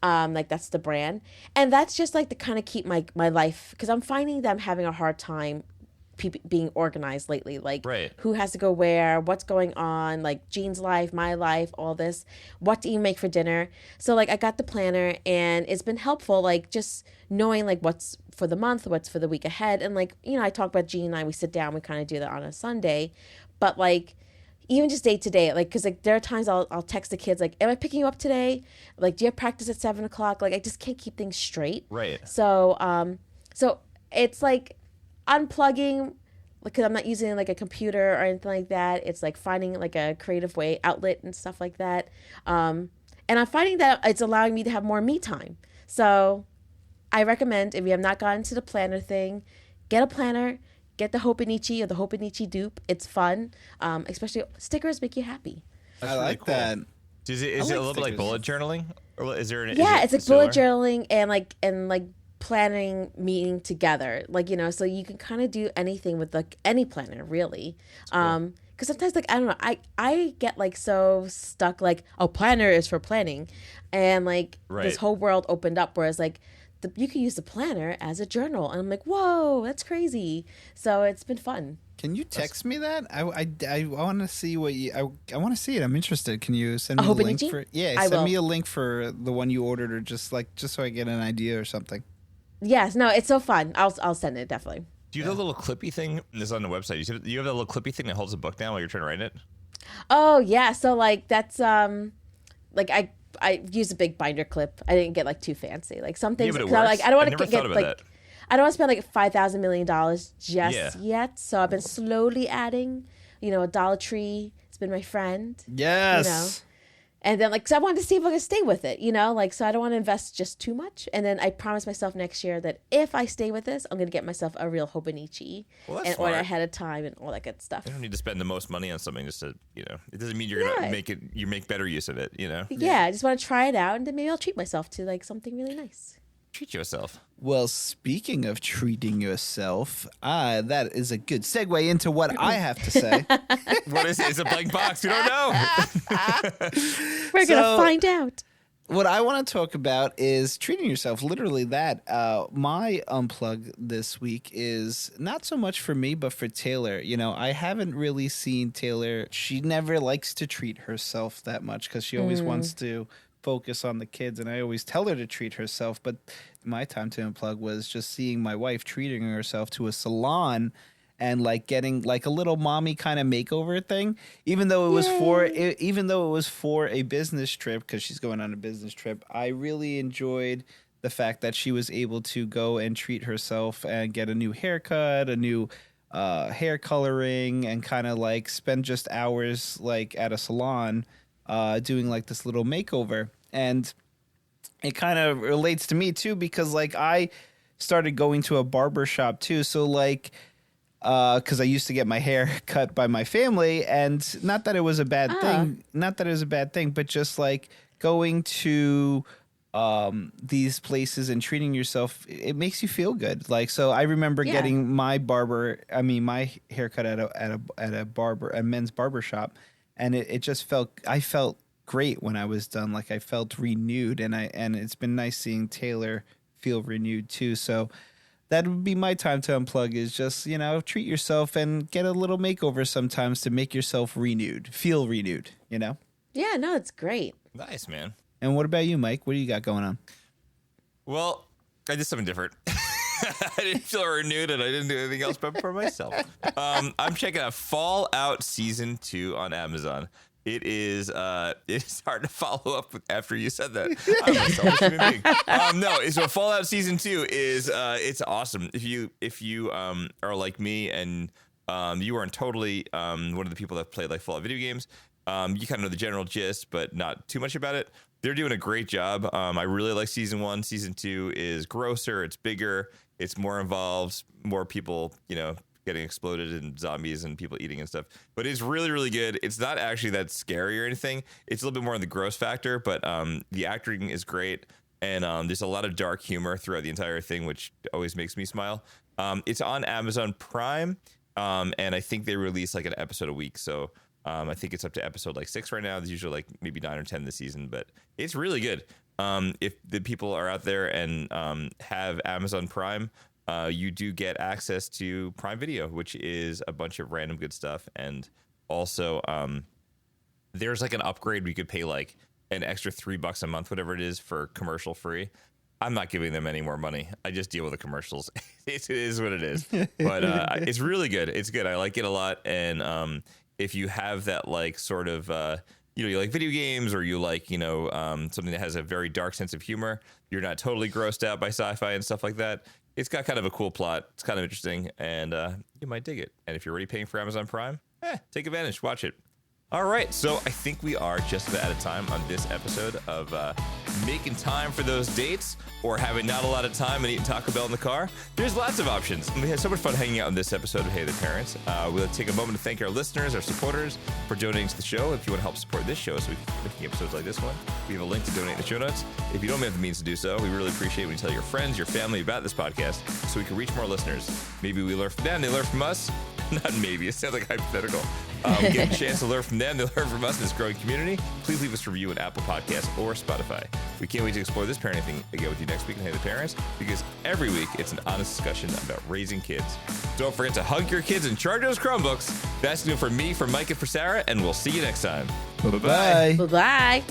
Like that's the brand. And that's just like to kind of keep my life, because I'm finding that I'm having a hard time being organized lately, like who has to go where, what's going on, like Jean's life, my life, all this, what do you make for dinner. So like I got the planner and it's been helpful, like just knowing like what's for the month, what's for the week ahead. And like, I talk about Jean and I, we sit down, we kind of do that on a Sunday, but like even just day to day, like, because like there are times I'll text the kids like, am I picking you up today? Like, do you have practice at 7:00? Like I just can't keep things straight. So so it's like unplugging, because I'm not using like a computer or anything like that. It's like finding like a creative way outlet and stuff like that. And I'm finding that it's allowing me to have more me time. So I recommend, if you have not gotten into the planner thing, get a planner, get the Hobonichi or the Hobonichi dupe. It's fun. Especially stickers make you happy. I like that. Is it a little bit like bullet journaling? Or is there it's like bullet journaling and like planning meeting together, like so you can kind of do anything with like any planner really. Because sometimes like I don't know, I get like so stuck like, oh, planner is for planning, and like this whole world opened up, whereas like you can use the planner as a journal, and I'm like, whoa, that's crazy. So it's been fun. Can you text me that? I want to see what you. I want to see it. I'm interested. Can you send me a link for? Yeah, send me a link for the one you ordered, or just so I get an idea or something. Yes, no, it's so fun. I'll send it definitely. Do you have the little clippy thing? This is on the website. You have that little clippy thing that holds the book down while you're trying to write it? Oh yeah, so like that's like I use a big binder clip. I didn't get like too fancy. Like some things, I don't want to get like that. I don't want to spend like $5,000 million just yet. So I've been slowly adding. A Dollar Tree. It's been my friend. Yes. And then, like, so I wanted to see if I could stay with it, like, so I don't want to invest just too much. And then I promised myself next year that if I stay with this, I'm going to get myself a real Hobonichi and order ahead of time and all that good stuff. You don't need to spend the most money on something just to, it doesn't mean you're going to make better use of it, Yeah, I just want to try it out, and then maybe I'll treat myself to, like, something really nice. Treat yourself. Well, speaking of treating yourself, that is a good segue into what I have to say. What is it? It's a blank box. You don't know. We're going to find out. What I want to talk about is treating yourself. Literally that. My unplug this week is not so much for me, but for Taylor. I haven't really seen Taylor. She never likes to treat herself that much because she always wants to focus on the kids, and I always tell her to treat herself. But my time to unplug was just seeing my wife treating herself to a salon and like getting like a little mommy kind of makeover thing, even though it was for a business trip, because she's going on a business trip. I really enjoyed the fact that she was able to go and treat herself and get a new haircut, a new hair coloring, and kind of like spend just hours like at a salon doing like this little makeover. And it kind of relates to me too, because like I started going to a barber shop too. So like, because I used to get my hair cut by my family, and not that it was a bad thing, but just like going to these places and treating yourself, it makes you feel good. Like, so I remember getting my haircut at a men's barber shop, and it just I felt great when I was done. Like I felt renewed, and it's been nice seeing Taylor feel renewed too. So that would be my time to unplug, is just, treat yourself and get a little makeover sometimes to make yourself feel renewed, Yeah, no, it's great. Nice, man. And what about you, Mike? What do you got going on? Well, I did something different. I didn't feel renewed, and I didn't do anything else but for myself. I'm checking out Fallout Season 2 on Amazon. It's hard to follow up with after you said that. I'm a selfish human being. No, so Fallout Season 2 is it's awesome. If you are like me and you aren't totally one of the people that played like Fallout video games, you kind of know the general gist, but not too much about it. They're doing a great job. I really like Season 1. Season 2 is grosser. It's bigger. It's more involved. More people, getting exploded and zombies and people eating and stuff. But it's really, really good. It's not actually that scary or anything. It's a little bit more on the gross factor, but the acting is great. And there's a lot of dark humor throughout the entire thing, which always makes me smile. It's on Amazon Prime. And I think they release like an episode a week. So I think it's up to episode like 6 right now. There's usually like maybe 9 or 10 this season, but it's really good. If the people are out there and have Amazon Prime, you do get access to Prime Video, which is a bunch of random good stuff. And also there's like an upgrade. We could pay like an extra $3 a month, whatever it is, for commercial free. I'm not giving them any more money. I just deal with the commercials. It is what it is. But it's really good. It's good. I like it a lot. And if you have that like sort of, you like video games, or you like, something that has a very dark sense of humor, you're not totally grossed out by sci-fi and stuff like that. It's got kind of a cool plot. It's kind of interesting, and you might dig it. And if you're already paying for Amazon Prime, take advantage. Watch it. All right, so I think we are just about out of time on this episode of making time for those dates, or having not a lot of time and eating Taco Bell in the car. There's lots of options. And we had so much fun hanging out in this episode of Hey the Parents. We'll take a moment to thank our listeners, our supporters, for donating to the show. If you want to help support this show so we can keep making episodes like this one, we have a link to donate in the show notes. If you don't have the means to do so, we really appreciate when you tell your friends, your family about this podcast so we can reach more listeners. Maybe we learn from them, they learn from us. Not maybe, it sounds like hypothetical. Get a chance to learn from them, they learn from us in this growing community. Please leave us a review on Apple Podcasts or Spotify. We can't wait to explore this parenting thing again with you next week on Hey the Parents, because every week it's an honest discussion about raising kids. Don't forget to hug your kids and charge those Chromebooks. That's new for me, for Mike, and for Sarah, and we'll see you next time. Bye-bye. Bye-bye.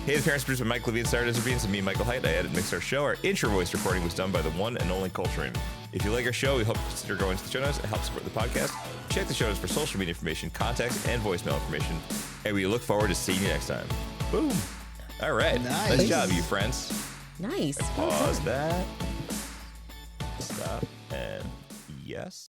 Hey the Parents, produced by Mike Levine, Sarah Desirbeans, and me, Michael Height. I edit and mix our show. Our intro voice recording was done by the one and only Cole Train. If you like our show, we hope you consider going to the show notes and help support the podcast. Check the show notes for social media information, contacts, and voicemail information. And we look forward to seeing you next time. Boom. All right. Nice job, you friends. Nice. Pause that. Stop. And yes.